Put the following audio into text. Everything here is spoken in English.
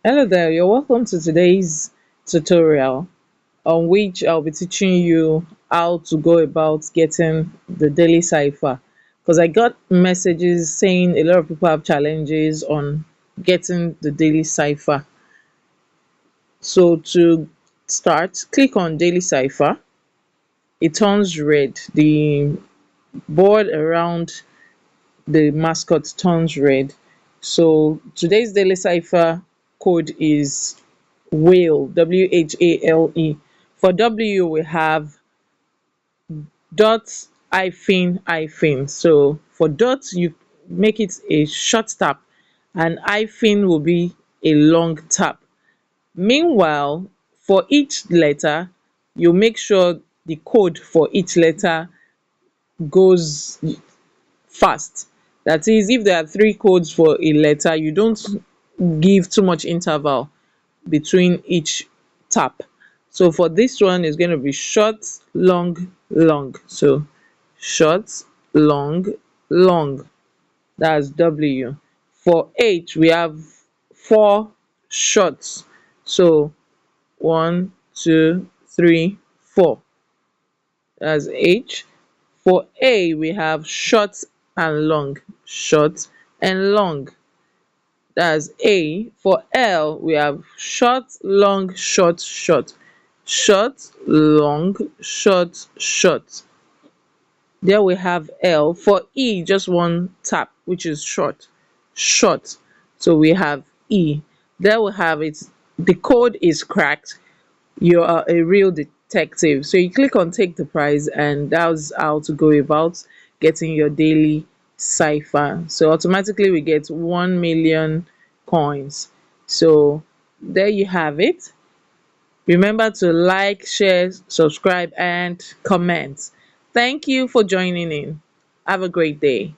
Hello there, you're welcome to today's tutorial on which I'll be teaching you how to go about getting the daily cipher. Because I got messages saying a lot of people have challenges on getting the daily cipher. So to start, click on daily cipher. It turns red. The board around the mascot turns red. So today's daily cipher code is whale, WHALE. For W, we have dot hyphen hyphen. So for dot, you make it a short tap, and hyphen will be a long tap. Meanwhile, for each letter, you make sure the code for each letter goes fast. That is, if there are three codes for a letter, you don't give too much interval between each tap. So for this one, it's going to be short, long, long. So short, long, long. That's W. For H, we have four shots. So one, two, three, four. That's H. For A, we have short and long. Short and long. That's A. For L, we have short, long, short, short. Short, long, short, short. There we have L. For E, just one tap, which is short. Short. So we have E. There we have it. The code is cracked. You are a real detective. So you click on take the prize, and that's how to go about getting your daily cipher. So automatically we get 1 million coins. So there you have it. Remember to like, share, subscribe, and comment. Thank you for joining in. Have a great day.